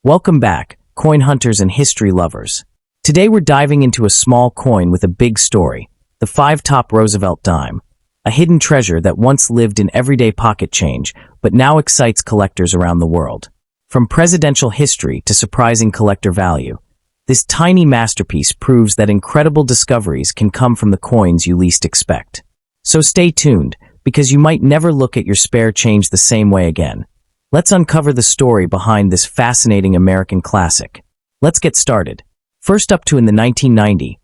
Welcome back, coin hunters and history lovers. Today we're diving into a small coin with a big story, the 5-top Roosevelt dime, a hidden treasure that once lived in everyday pocket change, but now excites collectors around the world. From presidential history to surprising collector value, this tiny masterpiece proves that incredible discoveries can come from the coins you least expect. So stay tuned, because you might never look at your spare change the same way again. Let's uncover the story behind this fascinating American classic. Let's get started. First up in the 1990,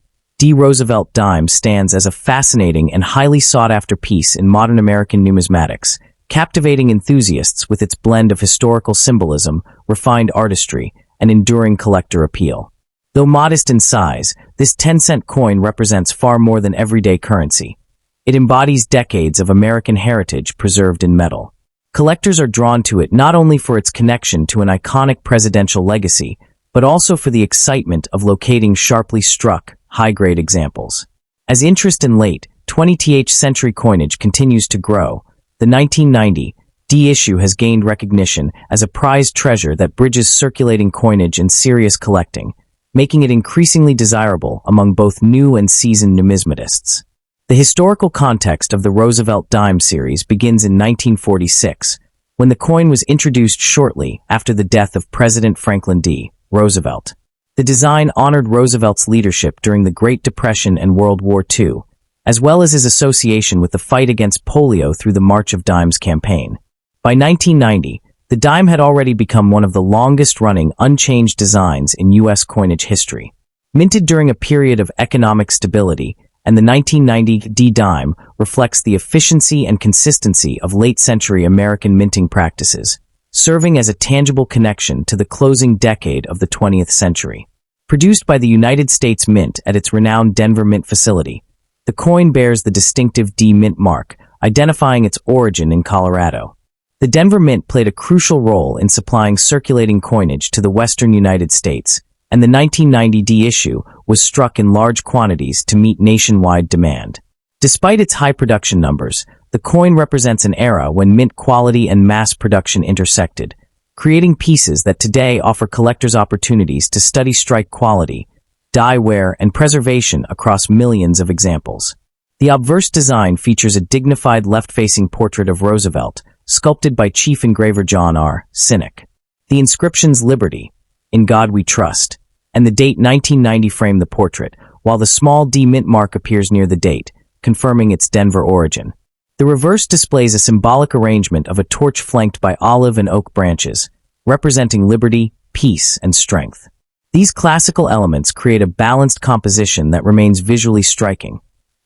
Roosevelt Dimes stands as a fascinating and highly sought-after piece in modern American numismatics, captivating enthusiasts with its blend of historical symbolism, refined artistry, and enduring collector appeal. Though modest in size, this 10-cent coin represents far more than everyday currency. It embodies decades of American heritage preserved in metal. Collectors are drawn to it not only for its connection to an iconic presidential legacy, but also for the excitement of locating sharply struck, high-grade examples. As interest in late 20th century coinage continues to grow, the 1990 D issue has gained recognition as a prized treasure that bridges circulating coinage and serious collecting, making it increasingly desirable among both new and seasoned numismatists. The historical context of the Roosevelt Dime series begins in 1946, when the coin was introduced shortly after the death of President Franklin D. Roosevelt. The design honored Roosevelt's leadership during the Great Depression and World War II, as well as his association with the fight against polio through the March of Dimes campaign. By 1990, the dime had already become one of the longest-running unchanged designs in U.S. coinage history. Minted during a period of economic stability, and the 1990 D dime reflects the efficiency and consistency of late-century American minting practices, serving as a tangible connection to the closing decade of the 20th century. Produced by the United States Mint at its renowned Denver Mint facility, the coin bears the distinctive D Mint mark, identifying its origin in Colorado. The Denver Mint played a crucial role in supplying circulating coinage to the western United States, and the 1990 D issue was struck in large quantities to meet nationwide demand. Despite its high production numbers, the coin represents an era when mint quality and mass production intersected, creating pieces that today offer collectors opportunities to study strike quality, die wear, and preservation across millions of examples. The obverse design features a dignified left-facing portrait of Roosevelt, sculpted by Chief Engraver John R. Sinek. The inscriptions "Liberty," "In God We Trust," and the date 1990 frame the portrait, while the small D mint mark appears near the date, confirming its Denver origin. The reverse displays a symbolic arrangement of a torch flanked by olive and oak branches, representing liberty, peace, and strength. These classical elements create a balanced composition that remains visually striking,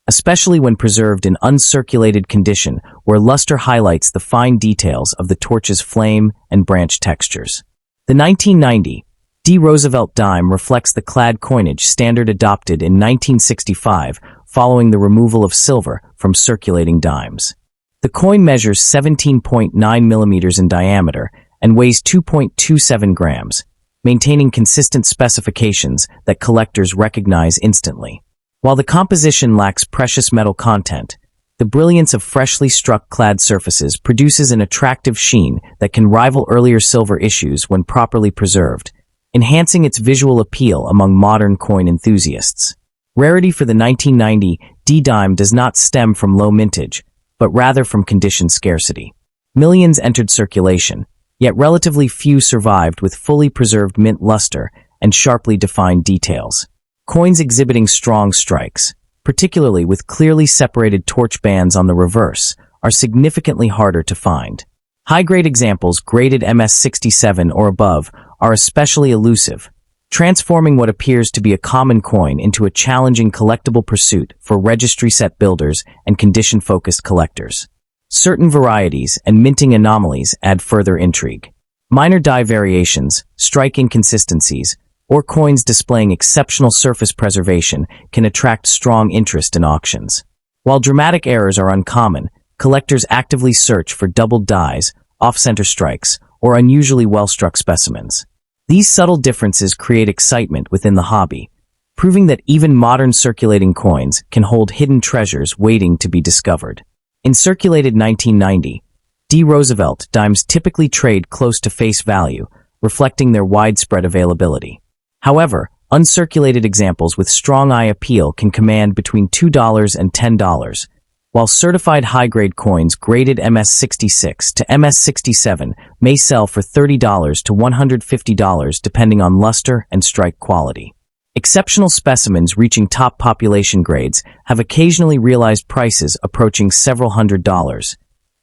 especially when preserved in uncirculated condition where luster highlights the fine details of the torch's flame and branch textures. The 1990 D Roosevelt dime reflects the clad coinage standard adopted in 1965 following the removal of silver from circulating dimes. The coin measures 17.9 millimeters in diameter and weighs 2.27 grams, maintaining consistent specifications that collectors recognize instantly. While the composition lacks precious metal content, the brilliance of freshly struck clad surfaces produces an attractive sheen that can rival earlier silver issues when properly preserved, enhancing its visual appeal among modern coin enthusiasts. Rarity for the 1990 D dime does not stem from low mintage, but rather from condition scarcity. Millions entered circulation, yet relatively few survived with fully preserved mint luster and sharply defined details. Coins exhibiting strong strikes, particularly with clearly separated torch bands on the reverse, are significantly harder to find. High-grade examples graded MS67 or above are especially elusive, transforming what appears to be a common coin into a challenging collectible pursuit for registry set builders and condition-focused collectors. Certain varieties and minting anomalies add further intrigue. Minor die variations, strike inconsistencies, or coins displaying exceptional surface preservation can attract strong interest in auctions. While dramatic errors are uncommon, collectors actively search for doubled dies, off-center strikes, or unusually well-struck specimens. These subtle differences create excitement within the hobby, proving that even modern circulating coins can hold hidden treasures waiting to be discovered. In circulated 1990, D Roosevelt Dimes typically trade close to face value, reflecting their widespread availability. However, uncirculated examples with strong eye appeal can command between $2 and $10, while certified high-grade coins graded MS66 to MS67 may sell for $30 to $150 depending on luster and strike quality. Exceptional specimens reaching top population grades have occasionally realized prices approaching several $100s,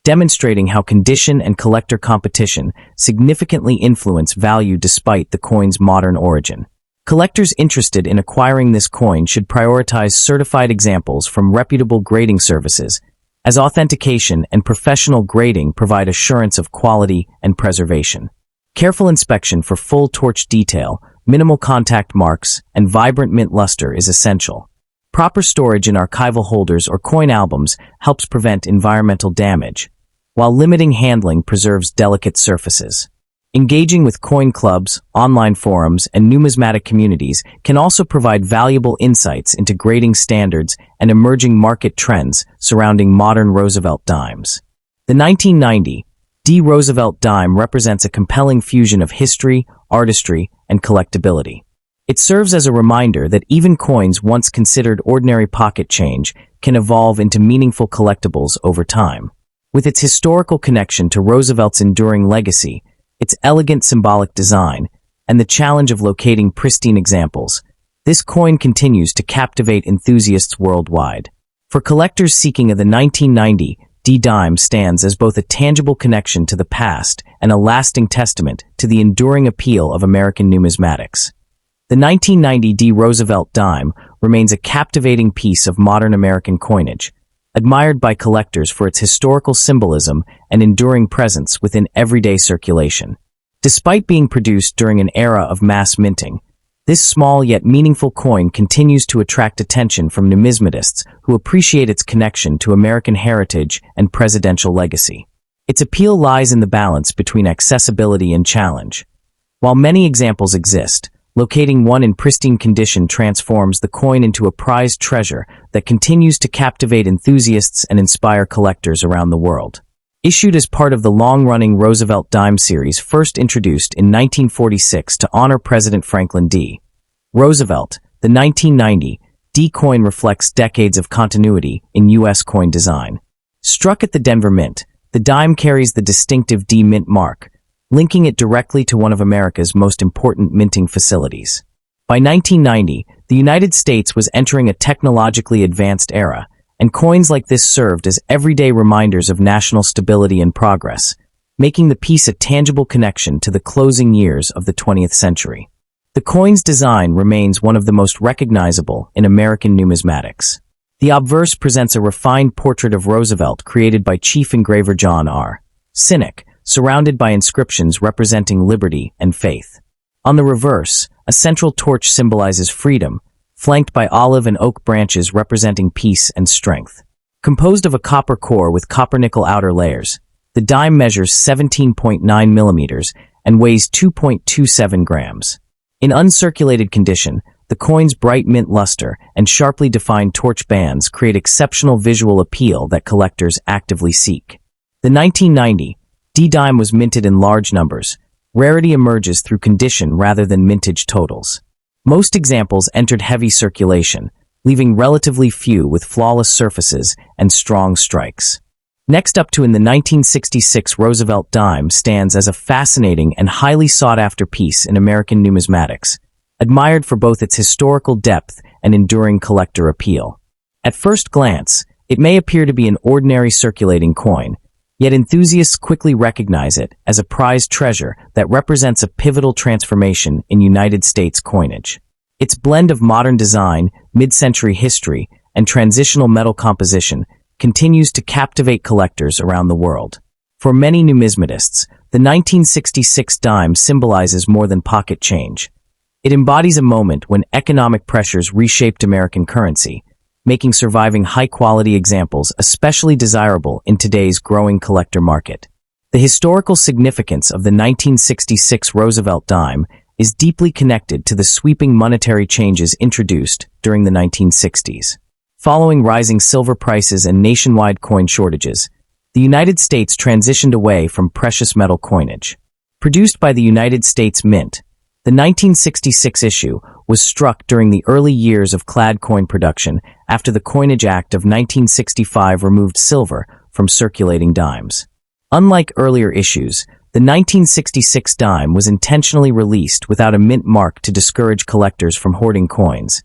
demonstrating how condition and collector competition significantly influence value despite the coin's modern origin. Collectors interested in acquiring this coin should prioritize certified examples from reputable grading services, as authentication and professional grading provide assurance of quality and preservation. Careful inspection for full torch detail, minimal contact marks, and vibrant mint luster is essential. Proper storage in archival holders or coin albums helps prevent environmental damage, while limiting handling preserves delicate surfaces. Engaging with coin clubs, online forums, and numismatic communities can also provide valuable insights into grading standards and emerging market trends surrounding modern Roosevelt dimes. The 1990 D. Roosevelt dime represents a compelling fusion of history, artistry, and collectability. It serves as a reminder that even coins once considered ordinary pocket change can evolve into meaningful collectibles over time. With its historical connection to Roosevelt's enduring legacy, its elegant symbolic design, and the challenge of locating pristine examples, this coin continues to captivate enthusiasts worldwide. For collectors seeking the 1990 D dime stands as both a tangible connection to the past and a lasting testament to the enduring appeal of American numismatics. The 1990 D Roosevelt dime remains a captivating piece of modern American coinage, admired by collectors for its historical symbolism and enduring presence within everyday circulation. Despite being produced during an era of mass minting, this small yet meaningful coin continues to attract attention from numismatists who appreciate its connection to American heritage and presidential legacy. Its appeal lies in the balance between accessibility and challenge. While many examples exist, locating one in pristine condition transforms the coin into a prized treasure that continues to captivate enthusiasts and inspire collectors around the world. Issued as part of the long-running Roosevelt Dimes series first introduced in 1946 to honor President Franklin D. Roosevelt, the 1990 D coin reflects decades of continuity in U.S. coin design. Struck at the Denver Mint, the dime carries the distinctive D Mint mark, linking it directly to one of America's most important minting facilities. By 1990, the United States was entering a technologically advanced era, and coins like this served as everyday reminders of national stability and progress, making the piece a tangible connection to the closing years of the 20th century. The coin's design remains one of the most recognizable in American numismatics. The obverse presents a refined portrait of Roosevelt created by chief engraver John R. Sinek, surrounded by inscriptions representing liberty and faith. On the reverse, a central torch symbolizes freedom, flanked by olive and oak branches representing peace and strength. Composed of a copper core with copper-nickel outer layers, the dime measures 17.9 millimeters and weighs 2.27 grams. In uncirculated condition, the coin's bright mint luster and sharply defined torch bands create exceptional visual appeal that collectors actively seek. The 1990 D dime was minted in large numbers. Rarity emerges through condition rather than mintage totals. Most examples entered heavy circulation, leaving relatively few with flawless surfaces and strong strikes. Next up in the 1966 Roosevelt dime stands as a fascinating and highly sought-after piece in American numismatics, admired for both its historical depth and enduring collector appeal. At first glance, it may appear to be an ordinary circulating coin, yet enthusiasts quickly recognize it as a prized treasure that represents a pivotal transformation in United States coinage. Its blend of modern design, mid-century history, and transitional metal composition continues to captivate collectors around the world. For many numismatists, the 1966 dime symbolizes more than pocket change. It embodies a moment when economic pressures reshaped American currency, making surviving high-quality examples especially desirable in today's growing collector market. The historical significance of the 1966 Roosevelt dime is deeply connected to the sweeping monetary changes introduced during the 1960s. Following rising silver prices and nationwide coin shortages, the United States transitioned away from precious metal coinage. Produced by the United States Mint, the 1966 issue was struck during the early years of clad coin production after the Coinage Act of 1965 removed silver from circulating dimes. Unlike earlier issues, the 1966 dime was intentionally released without a mint mark to discourage collectors from hoarding coins,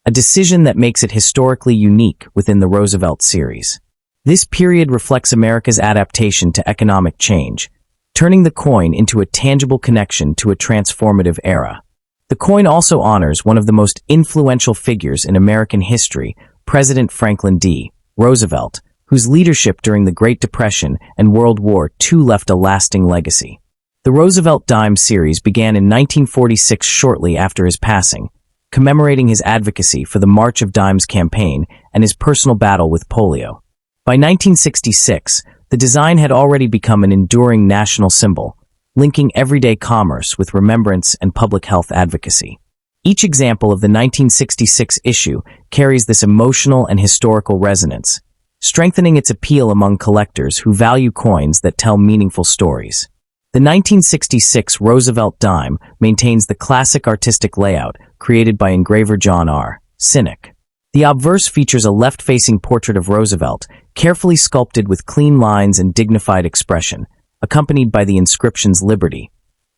a decision that makes it historically unique within the Roosevelt series. This period reflects America's adaptation to economic change, turning the coin into a tangible connection to a transformative era. The coin also honors one of the most influential figures in American history, President Franklin D. Roosevelt, whose leadership during the Great Depression and World War II left a lasting legacy. The Roosevelt Dimes series began in 1946 shortly after his passing, commemorating his advocacy for the March of Dimes campaign and his personal battle with polio. By 1966, the design had already become an enduring national symbol, linking everyday commerce with remembrance and public health advocacy. Each example of the 1966 issue carries this emotional and historical resonance, strengthening its appeal among collectors who value coins that tell meaningful stories. The 1966 Roosevelt dime maintains the classic artistic layout created by engraver John R. Sinek. The obverse features a left-facing portrait of Roosevelt, carefully sculpted with clean lines and dignified expression, accompanied by the inscriptions Liberty,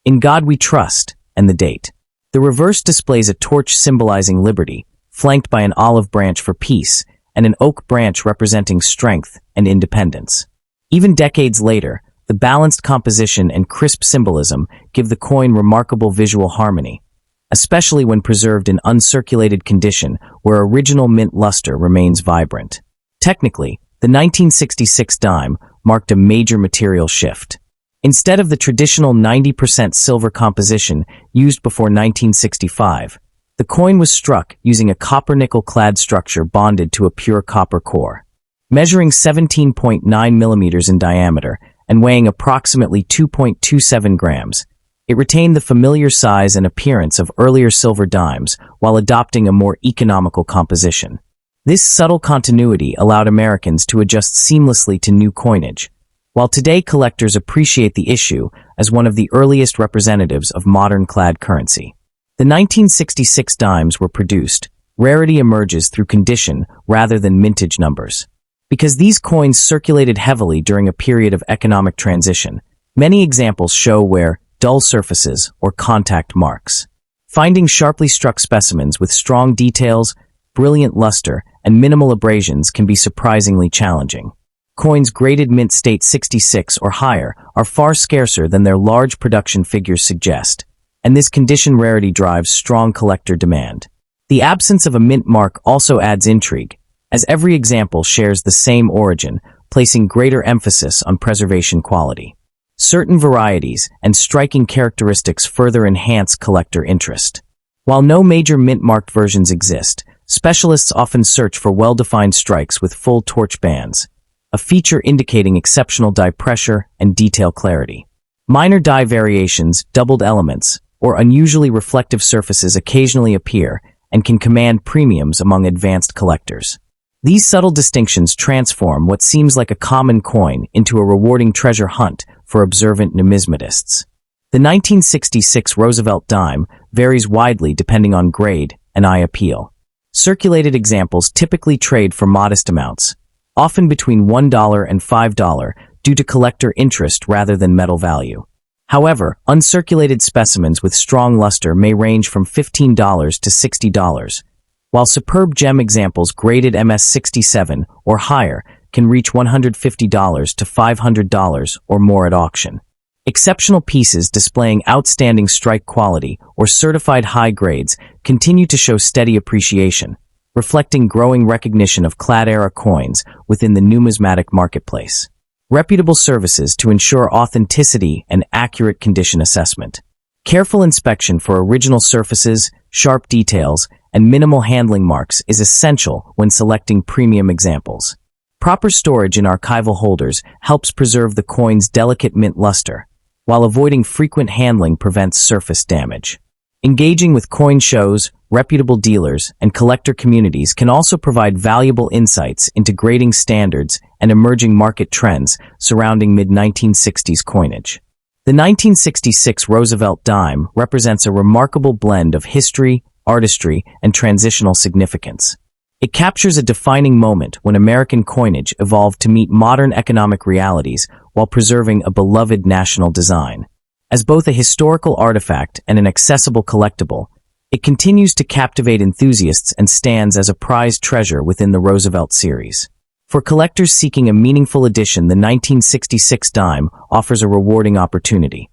In God We Trust, and the date. The reverse displays a torch symbolizing liberty, flanked by an olive branch for peace, and an oak branch representing strength and independence. Even decades later, the balanced composition and crisp symbolism give the coin remarkable visual harmony, especially when preserved in uncirculated condition where original mint luster remains vibrant. Technically, the 1966 dime marked a major material shift. Instead of the traditional 90% silver composition used before 1965, the coin was struck using a copper-nickel clad structure bonded to a pure copper core. Measuring 17.9 millimeters in diameter and weighing approximately 2.27 grams, it retained the familiar size and appearance of earlier silver dimes while adopting a more economical composition. This subtle continuity allowed Americans to adjust seamlessly to new coinage, while today collectors appreciate the issue as one of the earliest representatives of modern clad currency. The 1966 dimes were produced. Rarity emerges through condition rather than mintage numbers. Because these coins circulated heavily during a period of economic transition, many examples show where dull surfaces or contact marks. Finding sharply struck specimens with strong details, brilliant luster, and minimal abrasions can be surprisingly challenging. Coins graded mint state 66 or higher are far scarcer than their large production figures suggest, and this condition rarity drives strong collector demand. The absence of a mint mark also adds intrigue, as every example shares the same origin, placing greater emphasis on preservation quality. Certain varieties and striking characteristics further enhance collector interest. While no major mint-marked versions exist, specialists often search for well-defined strikes with full torch bands, a feature indicating exceptional die pressure and detail clarity. Minor die variations, doubled elements, or unusually reflective surfaces occasionally appear and can command premiums among advanced collectors. These subtle distinctions transform what seems like a common coin into a rewarding treasure hunt for observant numismatists. The 1966 Roosevelt dime varies widely depending on grade and eye appeal. Circulated examples typically trade for modest amounts, often between $1 and $5 due to collector interest rather than metal value. However, uncirculated specimens with strong luster may range from $15 to $60, while superb gem examples graded MS67 or higher can reach $150 to $500 or more at auction. Exceptional pieces displaying outstanding strike quality or certified high grades continue to show steady appreciation, reflecting growing recognition of clad-era coins within the numismatic marketplace. Reputable services to ensure authenticity and accurate condition assessment. Careful inspection for original surfaces, sharp details, and minimal handling marks is essential when selecting premium examples. Proper storage in archival holders helps preserve the coin's delicate mint luster, while avoiding frequent handling prevents surface damage. Engaging with coin shows, reputable dealers, and collector communities can also provide valuable insights into grading standards and emerging market trends surrounding mid-1960s coinage. The 1966 Roosevelt Dime represents a remarkable blend of history, artistry, and transitional significance. It captures a defining moment when American coinage evolved to meet modern economic realities while preserving a beloved national design. As both a historical artifact and an accessible collectible, it continues to captivate enthusiasts and stands as a prized treasure within the Roosevelt series. For collectors seeking a meaningful edition, the 1966 dime offers a rewarding opportunity.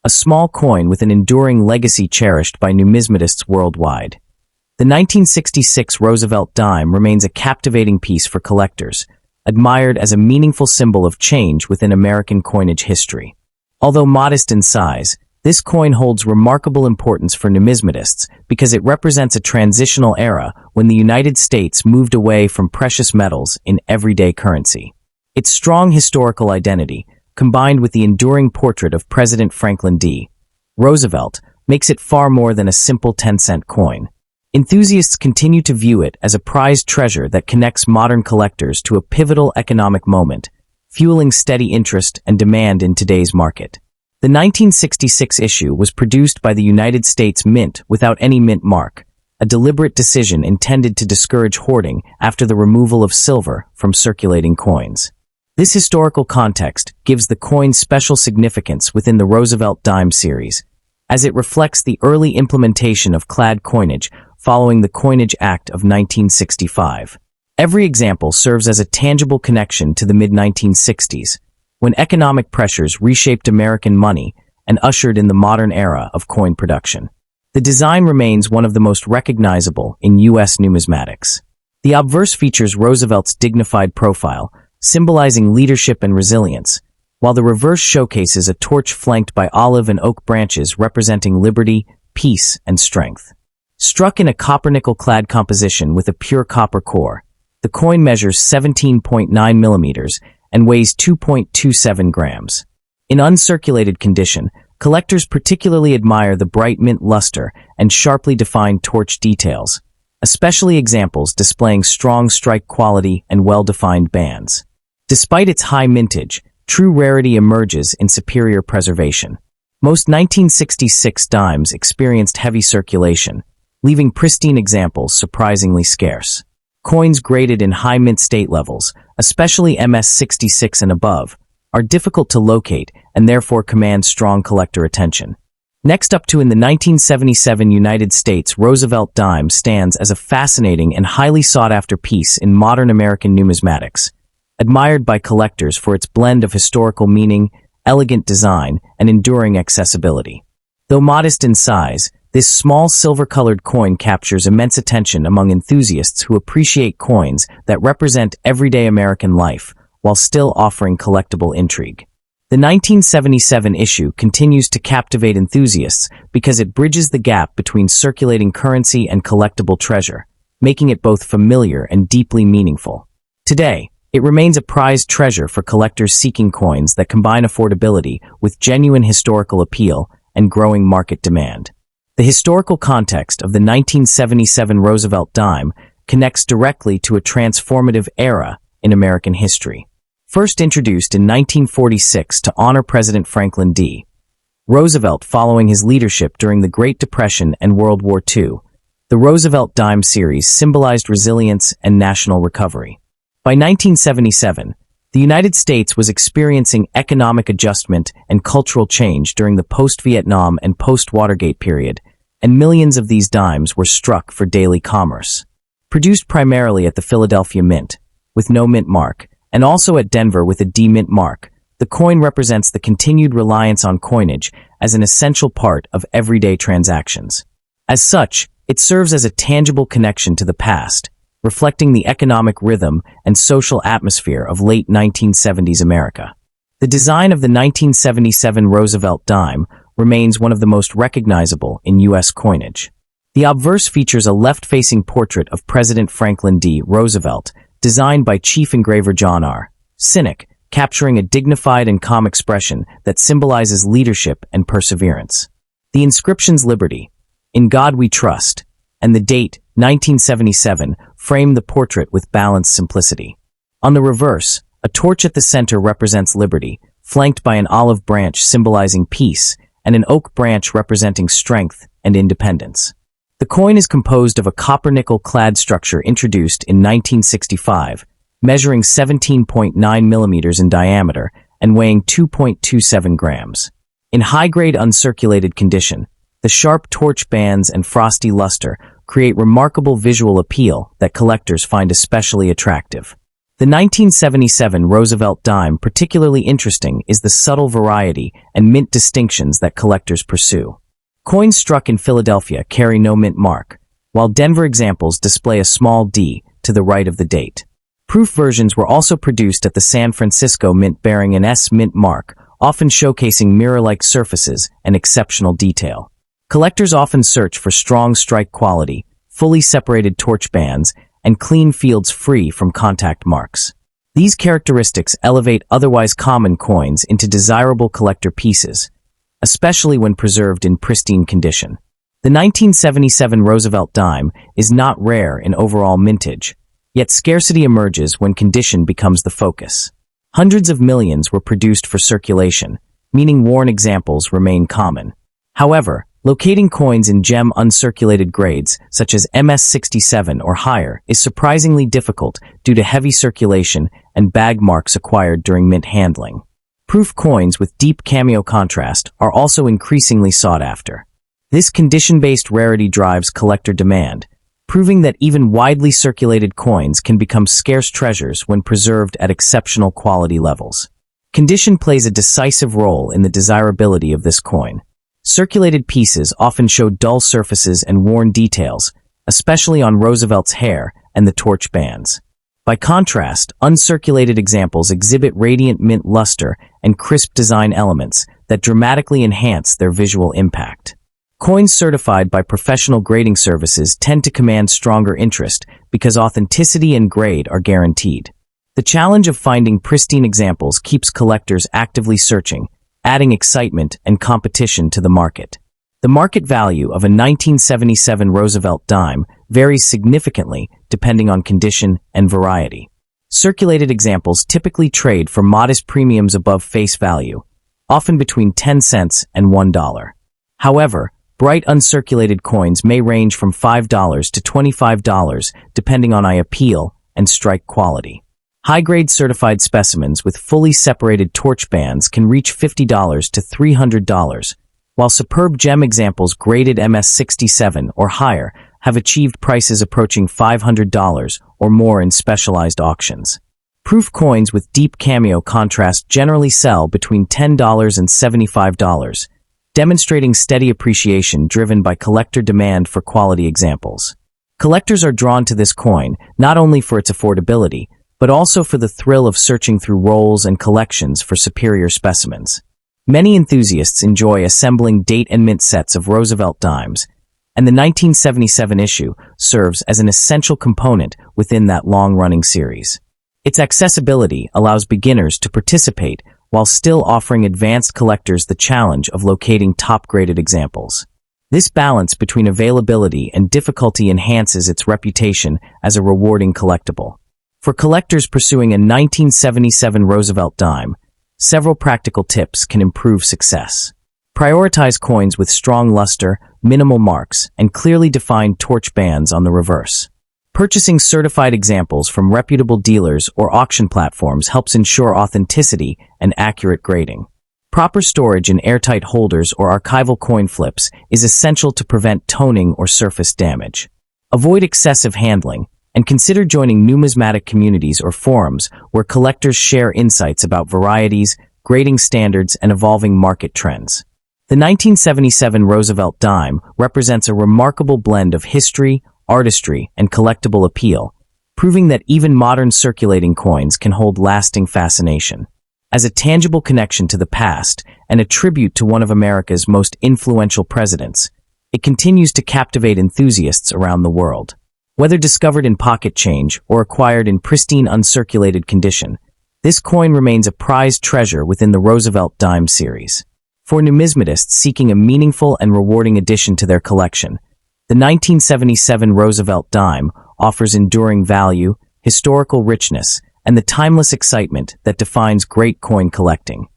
A small coin with an enduring legacy cherished by numismatists worldwide. The 1966 Roosevelt dime remains a captivating piece for collectors, admired as a meaningful symbol of change within American coinage history. Although modest in size, this coin holds remarkable importance for numismatists because it represents a transitional era when the United States moved away from precious metals in everyday currency. Its strong historical identity, combined with the enduring portrait of President Franklin D. Roosevelt, makes it far more than a simple 10-cent coin. Enthusiasts continue to view it as a prized treasure that connects modern collectors to a pivotal economic moment, fueling steady interest and demand in today's market. The 1966 issue was produced by the United States Mint without any mint mark, a deliberate decision intended to discourage hoarding after the removal of silver from circulating coins. This historical context gives the coin special significance within the Roosevelt Dime series, as it reflects the early implementation of clad coinage following the Coinage Act of 1965. Every example serves as a tangible connection to the mid-1960s, when economic pressures reshaped American money and ushered in the modern era of coin production. The design remains one of the most recognizable in U.S. numismatics. The obverse features Roosevelt's dignified profile, symbolizing leadership and resilience, while the reverse showcases a torch flanked by olive and oak branches representing liberty, peace, and strength. Struck in a copper-nickel-clad composition with a pure copper core, the coin measures 17.9 millimeters and weighs 2.27 grams. In uncirculated condition, collectors particularly admire the bright mint luster and sharply defined torch details, especially examples displaying strong strike quality and well-defined bands. Despite its high mintage, true rarity emerges in superior preservation. Most 1966 dimes experienced heavy circulation, leaving pristine examples surprisingly scarce. Coins graded in high mint state levels, especially MS-66 and above, are difficult to locate and therefore command strong collector attention. Next up in the 1977 United States Roosevelt Dime stands as a fascinating and highly sought-after piece in modern American numismatics, admired by collectors for its blend of historical meaning, elegant design, and enduring accessibility. Though modest in size, this small silver-colored coin captures immense attention among enthusiasts who appreciate coins that represent everyday American life, while still offering collectible intrigue. The 1977 issue continues to captivate enthusiasts because it bridges the gap between circulating currency and collectible treasure, making it both familiar and deeply meaningful. Today, it remains a prized treasure for collectors seeking coins that combine affordability with genuine historical appeal and growing market demand. The historical context of the 1977 Roosevelt Dime connects directly to a transformative era in American history. First introduced in 1946 to honor President Franklin D. Roosevelt following his leadership during the Great Depression and World War II, the Roosevelt Dime series symbolized resilience and national recovery. By 1977, the United States was experiencing economic adjustment and cultural change during the post-Vietnam and post-Watergate period, and millions of these dimes were struck for daily commerce. Produced primarily at the Philadelphia Mint, with no mint mark, and also at Denver with a D mint mark, the coin represents the continued reliance on coinage as an essential part of everyday transactions. As such, it serves as a tangible connection to the past, reflecting the economic rhythm and social atmosphere of late 1970s America. The design of the 1977 Roosevelt Dime remains one of the most recognizable in U.S. coinage. The obverse features a left-facing portrait of President Franklin D. Roosevelt, designed by Chief Engraver John R. Sinek, capturing a dignified and calm expression that symbolizes leadership and perseverance. The inscriptions "Liberty," "In God We Trust," and the date 1977 frame the portrait with balanced simplicity. On the reverse, a torch at the center represents liberty, flanked by an olive branch symbolizing peace and an oak branch representing strength and independence. The coin is composed of a copper-nickel-clad structure introduced in 1965, measuring 17.9 millimeters in diameter and weighing 2.27 grams. In high-grade uncirculated condition, the sharp torch bands and frosty luster create remarkable visual appeal that collectors find especially attractive. The 1977 Roosevelt Dime, particularly interesting, is the subtle variety and mint distinctions that collectors pursue. Coins struck in Philadelphia carry no mint mark, while Denver examples display a small D to the right of the date. Proof versions were also produced at the San Francisco Mint bearing an S mint mark, often showcasing mirror-like surfaces and exceptional detail. Collectors often search for strong strike quality, fully separated torch bands, and clean fields free from contact marks. These characteristics elevate otherwise common coins into desirable collector pieces, especially when preserved in pristine condition. The 1977 Roosevelt Dime is not rare in overall mintage, yet scarcity emerges when condition becomes the focus. Hundreds of millions were produced for circulation, meaning worn examples remain common. However, locating coins in gem uncirculated grades, such as MS67 or higher, is surprisingly difficult due to heavy circulation and bag marks acquired during mint handling. Proof coins with deep cameo contrast are also increasingly sought after. This condition-based rarity drives collector demand, proving that even widely circulated coins can become scarce treasures when preserved at exceptional quality levels. Condition plays a decisive role in the desirability of this coin. Circulated pieces often show dull surfaces and worn details, especially on Roosevelt's hair and the torch bands. By contrast, uncirculated examples exhibit radiant mint luster and crisp design elements that dramatically enhance their visual impact. Coins certified by professional grading services tend to command stronger interest because authenticity and grade are guaranteed. The challenge of finding pristine examples keeps collectors actively searching, adding excitement and competition to the market. The market value of a 1977 Roosevelt Dime varies significantly depending on condition and variety. Circulated examples typically trade for modest premiums above face value, often between 10 cents and $1. However, bright uncirculated coins may range from $5 to $25 depending on eye appeal and strike quality. High-grade certified specimens with fully separated torch bands can reach $50 to $300, while superb gem examples graded MS67 or higher have achieved prices approaching $500 or more in specialized auctions. Proof coins with deep cameo contrast generally sell between $10 and $75, demonstrating steady appreciation driven by collector demand for quality examples. Collectors are drawn to this coin not only for its affordability, but also for the thrill of searching through rolls and collections for superior specimens. Many enthusiasts enjoy assembling date and mint sets of Roosevelt Dimes, and the 1977 issue serves as an essential component within that long-running series. Its accessibility allows beginners to participate while still offering advanced collectors the challenge of locating top-graded examples. This balance between availability and difficulty enhances its reputation as a rewarding collectible. For collectors pursuing a 1977 Roosevelt Dime, several practical tips can improve success. Prioritize coins with strong luster, minimal marks, and clearly defined torch bands on the reverse. Purchasing certified examples from reputable dealers or auction platforms helps ensure authenticity and accurate grading. Proper storage in airtight holders or archival coin flips is essential to prevent toning or surface damage. Avoid excessive handling, and consider joining numismatic communities or forums where collectors share insights about varieties, grading standards, and evolving market trends. The 1977 Roosevelt Dime represents a remarkable blend of history, artistry, and collectible appeal, proving that even modern circulating coins can hold lasting fascination. As a tangible connection to the past and a tribute to one of America's most influential presidents, it continues to captivate enthusiasts around the world. Whether discovered in pocket change or acquired in pristine uncirculated condition, this coin remains a prized treasure within the Roosevelt Dime series. For numismatists seeking a meaningful and rewarding addition to their collection, the 1977 Roosevelt Dime offers enduring value, historical richness, and the timeless excitement that defines great coin collecting.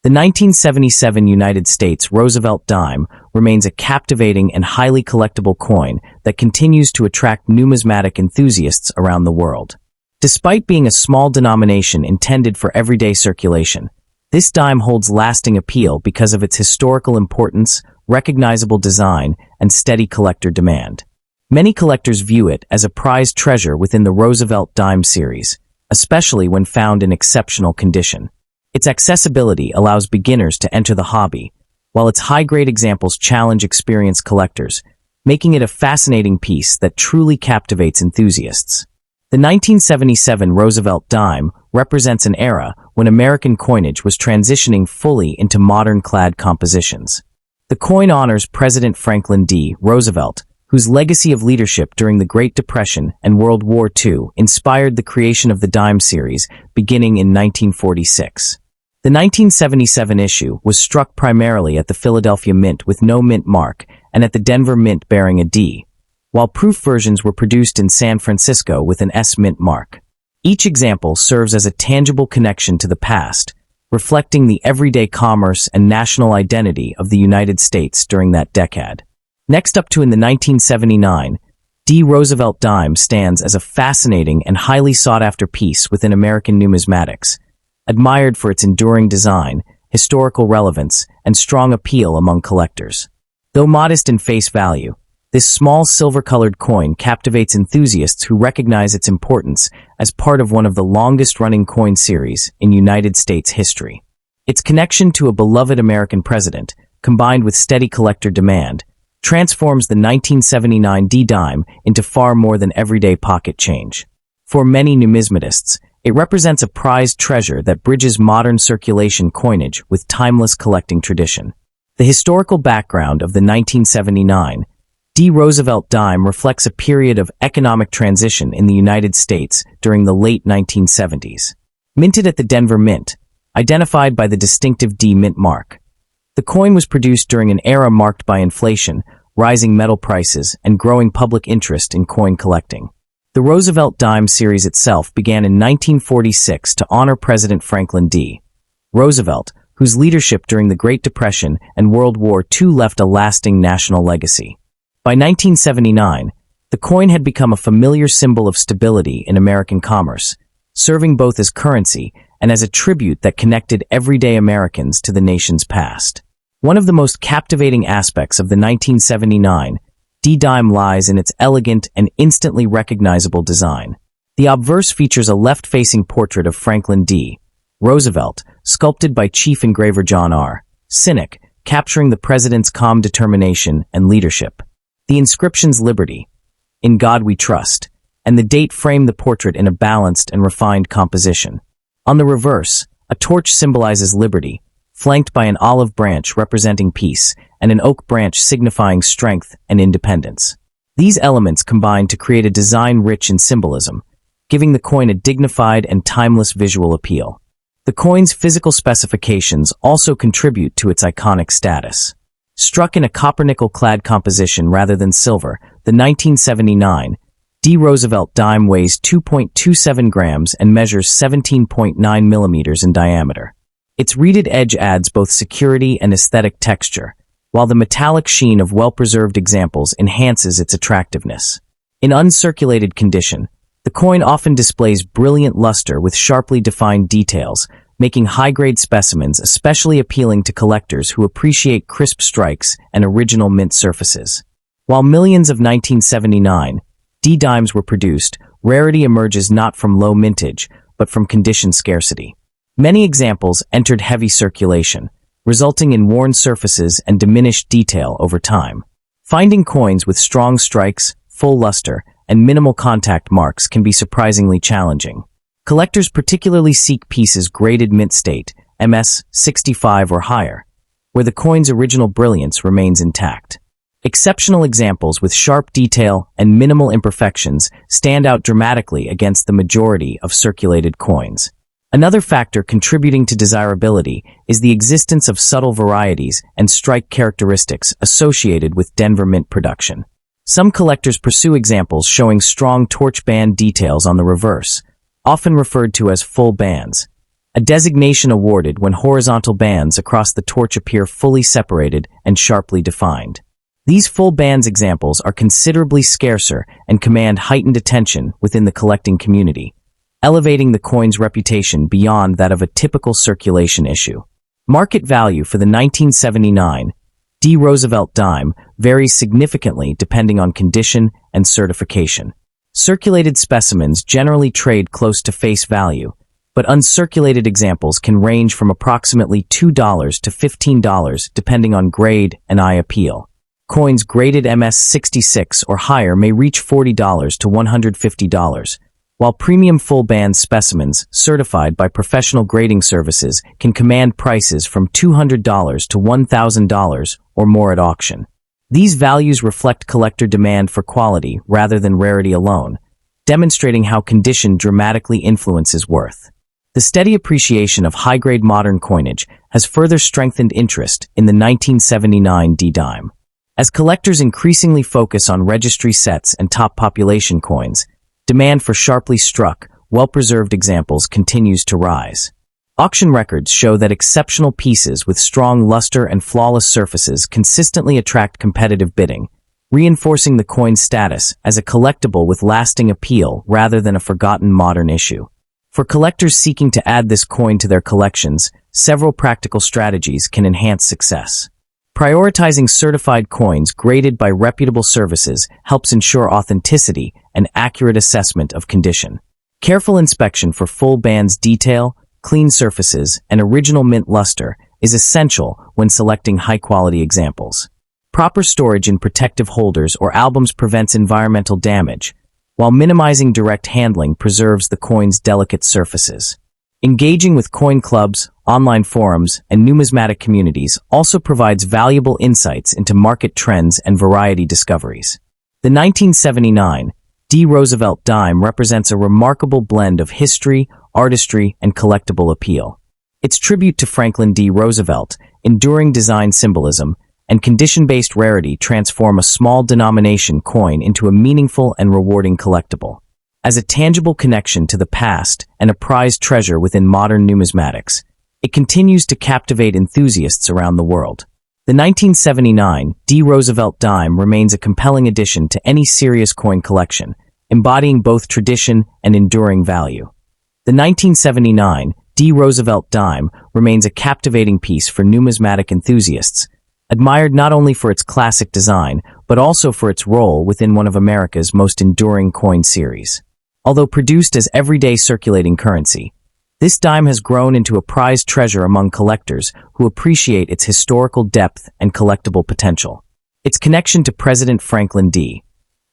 The 1977 United States Roosevelt Dime remains a captivating and highly collectible coin that continues to attract numismatic enthusiasts around the world. Despite being a small denomination intended for everyday circulation, this dime holds lasting appeal because of its historical importance, recognizable design, and steady collector demand. Many collectors view it as a prized treasure within the Roosevelt Dime series, especially when found in exceptional condition. Its accessibility allows beginners to enter the hobby, while its high-grade examples challenge experienced collectors, making it a fascinating piece that truly captivates enthusiasts. The 1977 Roosevelt Dime represents an era when American coinage was transitioning fully into modern clad compositions. The coin honors President Franklin D. Roosevelt, whose legacy of leadership during the Great Depression and World War II inspired the creation of the Dime series beginning in 1946. The 1977 issue was struck primarily at the Philadelphia Mint with no mint mark and at the Denver Mint bearing a D, while proof versions were produced in San Francisco with an S mint mark. Each example serves as a tangible connection to the past, reflecting the everyday commerce and national identity of the United States during that decade. Next up in the 1979, D. Roosevelt Dime stands as a fascinating and highly sought-after piece within American numismatics, admired for its enduring design, historical relevance, and strong appeal among collectors. Though modest in face value, this small silver-colored coin captivates enthusiasts who recognize its importance as part of one of the longest-running coin series in United States history. Its connection to a beloved American president, combined with steady collector demand, transforms the 1979 D-Dime into far more than everyday pocket change. For many numismatists, it represents a prized treasure that bridges modern circulation coinage with timeless collecting tradition. The historical background of the 1979 D. Roosevelt Dime reflects a period of economic transition in the United States during the late 1970s. Minted at the Denver Mint, identified by the distinctive D mint mark, the coin was produced during an era marked by inflation, rising metal prices, and growing public interest in coin collecting. The Roosevelt Dime series itself began in 1946 to honor President Franklin D. Roosevelt, whose leadership during the Great Depression and World War II left a lasting national legacy. By 1979, the coin had become a familiar symbol of stability in American commerce, serving both as currency and as a tribute that connected everyday Americans to the nation's past. One of the most captivating aspects of the 1979 D-Dime lies in its elegant and instantly recognizable design. The obverse features a left-facing portrait of Franklin D. Roosevelt, sculpted by chief engraver John R. Sinek, capturing the president's calm determination and leadership. The inscriptions "Liberty," "In God We Trust," and the date frame the portrait in a balanced and refined composition. On the reverse, a torch symbolizes liberty, flanked by an olive branch representing peace and an oak branch signifying strength and independence. These elements combine to create a design rich in symbolism, giving the coin a dignified and timeless visual appeal. The coin's physical specifications also contribute to its iconic status. Struck in a copper-nickel-clad composition rather than silver, the 1979 D. Roosevelt Dime weighs 2.27 grams and measures 17.9 millimeters in diameter. Its reeded edge adds both security and aesthetic texture, while the metallic sheen of well-preserved examples enhances its attractiveness. In uncirculated condition, the coin often displays brilliant luster with sharply defined details, making high-grade specimens especially appealing to collectors who appreciate crisp strikes and original mint surfaces. While millions of 1979 D-Dimes were produced, rarity emerges not from low mintage, but from condition scarcity. Many examples entered heavy circulation, resulting in worn surfaces and diminished detail over time. Finding coins with strong strikes, full luster, and minimal contact marks can be surprisingly challenging. Collectors particularly seek pieces graded mint state, MS 65 or higher, where the coin's original brilliance remains intact. Exceptional examples with sharp detail and minimal imperfections stand out dramatically against the majority of circulated coins. Another factor contributing to desirability is the existence of subtle varieties and strike characteristics associated with Denver Mint production. Some collectors pursue examples showing strong torch band details on the reverse, often referred to as full bands, a designation awarded when horizontal bands across the torch appear fully separated and sharply defined. These full bands examples are considerably scarcer and command heightened attention within the collecting community, elevating the coin's reputation beyond that of a typical circulation issue. Market value for the 1979 D. Roosevelt dime varies significantly depending on condition and certification. Circulated specimens generally trade close to face value, but uncirculated examples can range from approximately $2 to $15 depending on grade and eye appeal. Coins graded MS-66 or higher may reach $40 to $150, while premium full-band specimens certified by professional grading services can command prices from $200 to $1,000 or more at auction. These values reflect collector demand for quality rather than rarity alone, demonstrating how condition dramatically influences worth. The steady appreciation of high-grade modern coinage has further strengthened interest in the 1979 D dime. As collectors increasingly focus on registry sets and top population coins, demand for sharply struck, well-preserved examples continues to rise. Auction records show that exceptional pieces with strong luster and flawless surfaces consistently attract competitive bidding, reinforcing the coin's status as a collectible with lasting appeal rather than a forgotten modern issue. For collectors seeking to add this coin to their collections, several practical strategies can enhance success. Prioritizing certified coins graded by reputable services helps ensure authenticity and accurate assessment of condition. Careful inspection for full bands detail, clean surfaces, and original mint luster is essential when selecting high-quality examples. Proper storage in protective holders or albums prevents environmental damage, while minimizing direct handling preserves the coin's delicate surfaces. Engaging with coin clubs, online forums, and numismatic communities also provides valuable insights into market trends and variety discoveries. The 1979 D. Roosevelt dime represents a remarkable blend of history, artistry, and collectible appeal. Its tribute to Franklin D. Roosevelt, enduring design symbolism, and condition-based rarity transform a small denomination coin into a meaningful and rewarding collectible. As a tangible connection to the past and a prized treasure within modern numismatics, it continues to captivate enthusiasts around the world. The 1979 D. Roosevelt dime remains a compelling addition to any serious coin collection, embodying both tradition and enduring value. The 1979 D. Roosevelt dime remains a captivating piece for numismatic enthusiasts, admired not only for its classic design, but also for its role within one of America's most enduring coin series. Although produced as everyday circulating currency, this dime has grown into a prized treasure among collectors who appreciate its historical depth and collectible potential. Its connection to President Franklin D.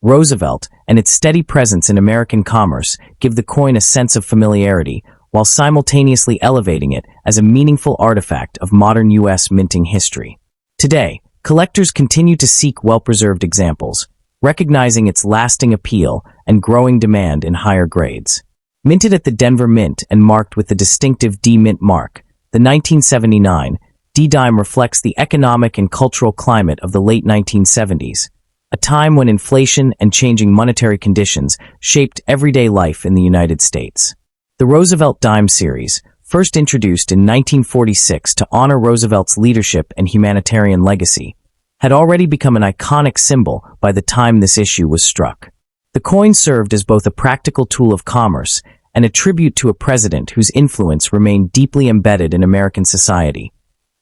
Roosevelt and its steady presence in American commerce give the coin a sense of familiarity while simultaneously elevating it as a meaningful artifact of modern U.S. minting history. Today, collectors continue to seek well-preserved examples, recognizing its lasting appeal and growing demand in higher grades. Minted at the Denver Mint and marked with the distinctive D Mint mark, the 1979 D dime reflects the economic and cultural climate of the late 1970s, a time when inflation and changing monetary conditions shaped everyday life in the United States. The Roosevelt Dime series, first introduced in 1946 to honor Roosevelt's leadership and humanitarian legacy, had already become an iconic symbol by the time this issue was struck. The coin served as both a practical tool of commerce and a tribute to a president whose influence remained deeply embedded in American society,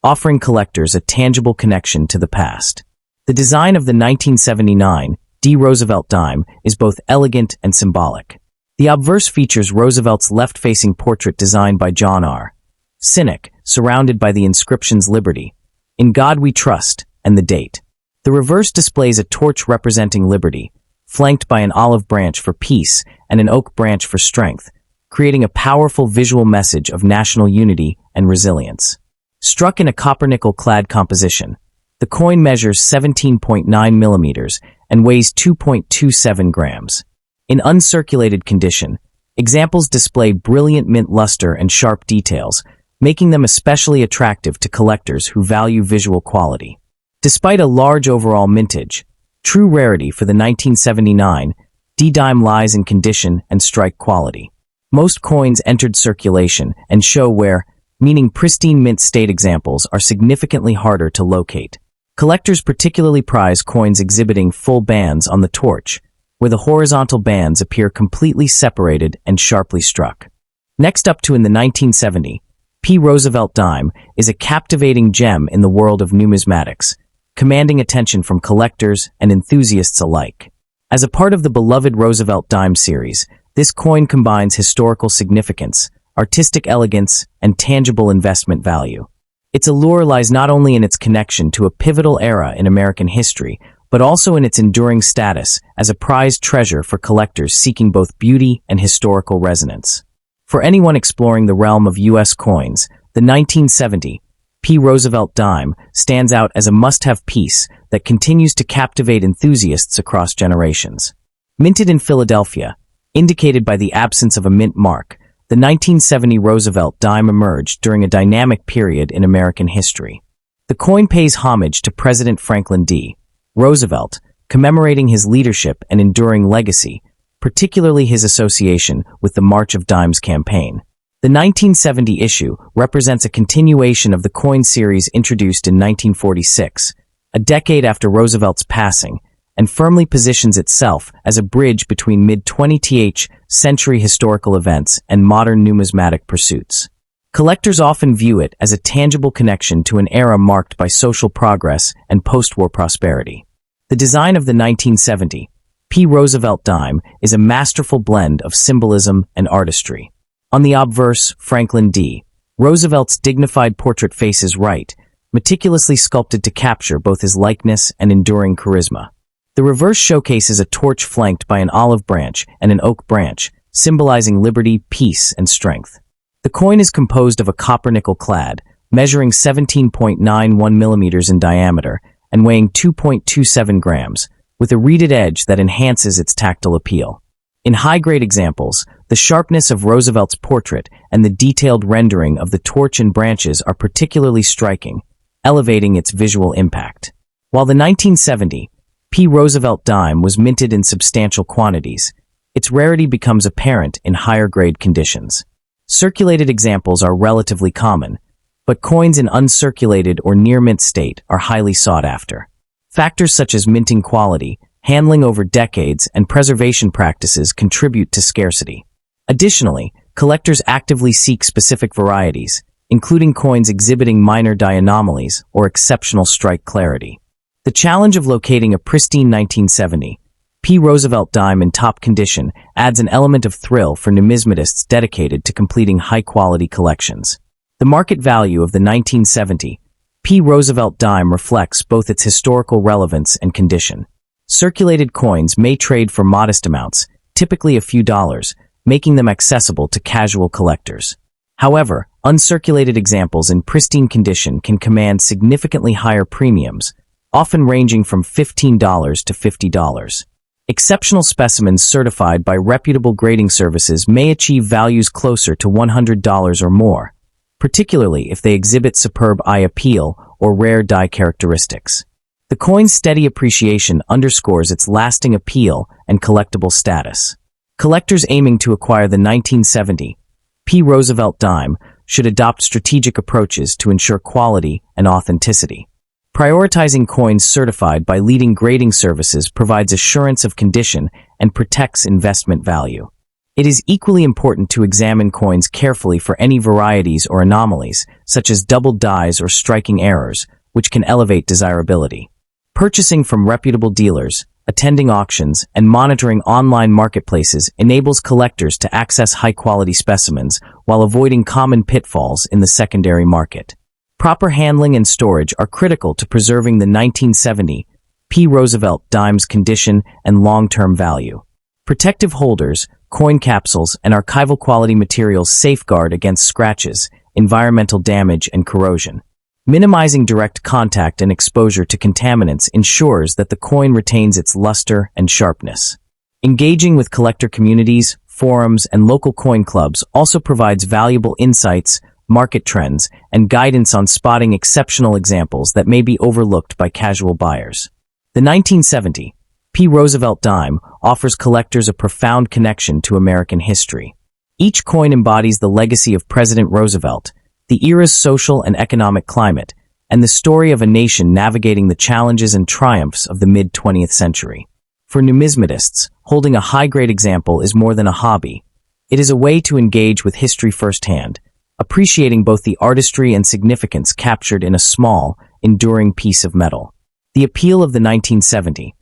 offering collectors a tangible connection to the past. The design of the 1979 D. Roosevelt dime is both elegant and symbolic. The obverse features Roosevelt's left-facing portrait designed by John R. Sinek, surrounded by the inscriptions Liberty, In God We Trust, and the date. The reverse displays a torch representing liberty, flanked by an olive branch for peace and an oak branch for strength, creating a powerful visual message of national unity and resilience. Struck in a copper-nickel-clad composition, the coin measures 17.9 millimeters and weighs 2.27 grams. In uncirculated condition, examples display brilliant mint luster and sharp details, making them especially attractive to collectors who value visual quality. Despite a large overall mintage, true rarity for the 1979 D dime lies in condition and strike quality. Most coins entered circulation and show wear, meaning pristine mint state examples are significantly harder to locate. Collectors particularly prize coins exhibiting full bands on the torch, where the horizontal bands appear completely separated and sharply struck. Next up in the 1970, P. Roosevelt Dime is a captivating gem in the world of numismatics, commanding attention from collectors and enthusiasts alike. As a part of the beloved Roosevelt Dime series, this coin combines historical significance, artistic elegance, and tangible investment value. Its allure lies not only in its connection to a pivotal era in American history, but also in its enduring status as a prized treasure for collectors seeking both beauty and historical resonance. For anyone exploring the realm of U.S. coins, the 1970 P. Roosevelt Dime stands out as a must-have piece that continues to captivate enthusiasts across generations. Minted in Philadelphia, indicated by the absence of a mint mark, the 1970 Roosevelt Dime emerged during a dynamic period in American history. The coin pays homage to President Franklin D. Roosevelt, commemorating his leadership and enduring legacy, particularly his association with the March of Dimes campaign. The 1970 issue represents a continuation of the coin series introduced in 1946, a decade after Roosevelt's passing, and firmly positions itself as a bridge between mid-20th century historical events and modern numismatic pursuits. Collectors often view it as a tangible connection to an era marked by social progress and post-war prosperity. The design of the 1970 P. Roosevelt Dime is a masterful blend of symbolism and artistry. On the obverse, Franklin D. Roosevelt's dignified portrait faces right, meticulously sculpted to capture both his likeness and enduring charisma. The reverse showcases a torch flanked by an olive branch and an oak branch, symbolizing liberty, peace, and strength. The coin is composed of a copper-nickel clad, measuring 17.91 millimeters in diameter and weighing 2.27 grams, with a reeded edge that enhances its tactile appeal. In high-grade examples, the sharpness of Roosevelt's portrait and the detailed rendering of the torch and branches are particularly striking, elevating its visual impact. While the 1970 P. Roosevelt Dime was minted in substantial quantities, its rarity becomes apparent in higher-grade conditions. Circulated examples are relatively common, but coins in uncirculated or near-mint state are highly sought after. Factors such as minting quality, handling over decades, and preservation practices contribute to scarcity. Additionally, collectors actively seek specific varieties, including coins exhibiting minor die anomalies or exceptional strike clarity. The challenge of locating a pristine 1970 P. Roosevelt Dime in top condition adds an element of thrill for numismatists dedicated to completing high-quality collections. The market value of the 1970 P. Roosevelt Dime reflects both its historical relevance and condition. Circulated coins may trade for modest amounts, typically a few dollars, making them accessible to casual collectors. However, uncirculated examples in pristine condition can command significantly higher premiums, often ranging from $15 to $50. Exceptional specimens certified by reputable grading services may achieve values closer to $100 or more, particularly if they exhibit superb eye appeal or rare die characteristics. The coin's steady appreciation underscores its lasting appeal and collectible status. Collectors aiming to acquire the 1970 P. Roosevelt Dime should adopt strategic approaches to ensure quality and authenticity. Prioritizing coins certified by leading grading services provides assurance of condition and protects investment value. It is equally important to examine coins carefully for any varieties or anomalies, such as doubled dies or striking errors, which can elevate desirability. Purchasing from reputable dealers, attending auctions, and monitoring online marketplaces enables collectors to access high-quality specimens while avoiding common pitfalls in the secondary market. Proper handling and storage are critical to preserving the 1970 P. Roosevelt Dime's condition and long-term value. Protective holders, coin capsules, and archival quality materials safeguard against scratches, environmental damage, and corrosion. Minimizing direct contact and exposure to contaminants ensures that the coin retains its luster and sharpness. Engaging with collector communities, forums, and local coin clubs also provides valuable insights, market trends, and guidance on spotting exceptional examples that may be overlooked by casual buyers. The 1970 P. Roosevelt Dime offers collectors a profound connection to American history. Each coin embodies the legacy of President Roosevelt, the era's social and economic climate, and the story of a nation navigating the challenges and triumphs of the mid-20th century. For numismatists, holding a high-grade example is more than a hobby. It is a way to engage with history firsthand, appreciating both the artistry and significance captured in a small, enduring piece of metal. The appeal of the 1970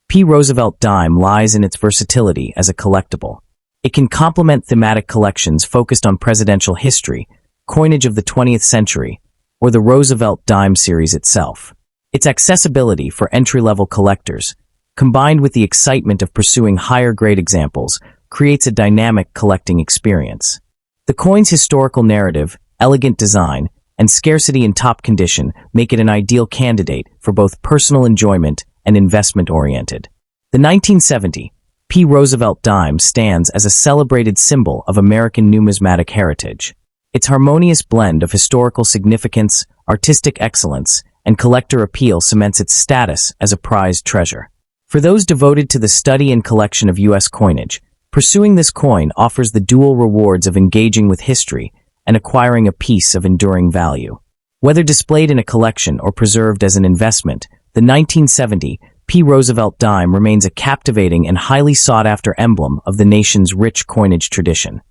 P. Roosevelt dime lies in its versatility as a collectible. It can complement thematic collections focused on presidential history, coinage of the 20th century, or the Roosevelt dime series itself. Its accessibility for entry-level collectors, combined with the excitement of pursuing higher-grade examples, creates a dynamic collecting experience. The coin's historical narrative, elegant design, and scarcity in top condition make it an ideal candidate for both personal enjoyment and investment-oriented. The 1970 P. Roosevelt dime stands as a celebrated symbol of American numismatic heritage. Its harmonious blend of historical significance, artistic excellence, and collector appeal cements its status as a prized treasure. For those devoted to the study and collection of U.S. coinage, pursuing this coin offers the dual rewards of engaging with history and acquiring a piece of enduring value. Whether displayed in a collection or preserved as an investment, the 1970 P. Roosevelt dime remains a captivating and highly sought-after emblem of the nation's rich coinage tradition.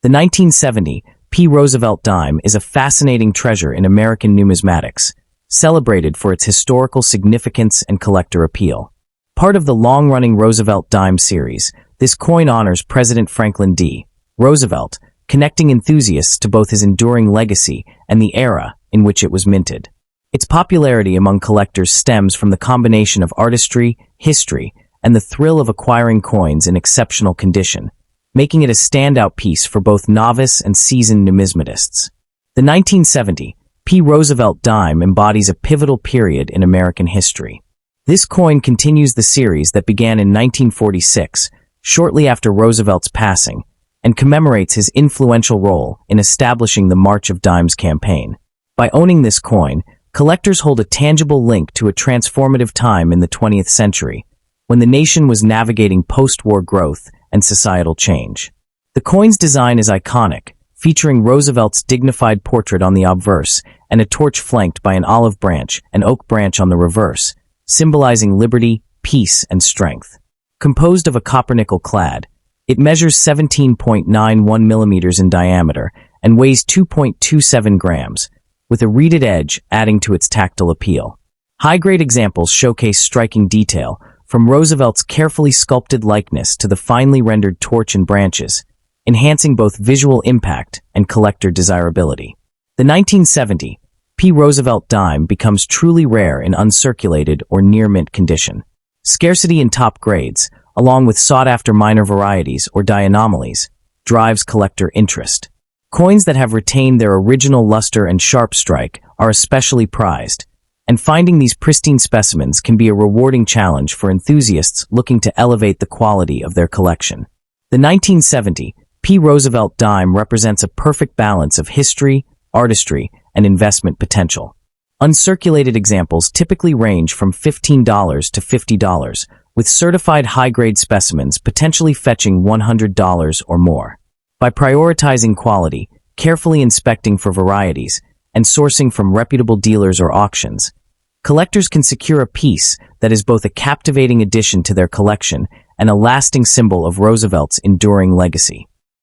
The 1970 P. Roosevelt dime is a fascinating treasure in American numismatics, celebrated for its historical significance and collector appeal. Part of the long-running Roosevelt dime series, this coin honors President Franklin D. Roosevelt, connecting enthusiasts to both his enduring legacy and the era in which it was minted. Its popularity among collectors stems from the combination of artistry, history, and the thrill of acquiring coins in exceptional condition, making it a standout piece for both novice and seasoned numismatists. The 1970 P. Roosevelt dime embodies a pivotal period in American history. This coin continues the series that began in 1946, shortly after Roosevelt's passing, and commemorates his influential role in establishing the March of Dimes campaign. By owning this coin, collectors hold a tangible link to a transformative time in the 20th century, when the nation was navigating post-war growth and societal change. The coin's design is iconic, featuring Roosevelt's dignified portrait on the obverse and a torch flanked by an olive branch and oak branch on the reverse, symbolizing liberty, peace, and strength. Composed of a copper-nickel clad, it measures 17.91 millimeters in diameter and weighs 2.27 grams, with a reeded edge adding to its tactile appeal. High-grade examples showcase striking detail, from Roosevelt's carefully sculpted likeness to the finely rendered torch and branches, enhancing both visual impact and collector desirability. The 1970 P. Roosevelt dime becomes truly rare in uncirculated or near-mint condition. Scarcity in top grades, along with sought-after minor varieties or anomalies, drives collector interest. Coins that have retained their original luster and sharp strike are especially prized, and finding these pristine specimens can be a rewarding challenge for enthusiasts looking to elevate the quality of their collection. The 1970 P. Roosevelt dime represents a perfect balance of history, artistry, and investment potential. Uncirculated examples typically range from $15 to $50, with certified high-grade specimens potentially fetching $100 or more. By prioritizing quality, carefully inspecting for varieties, and sourcing from reputable dealers or auctions, collectors can secure a piece that is both a captivating addition to their collection and a lasting symbol of Roosevelt's enduring legacy.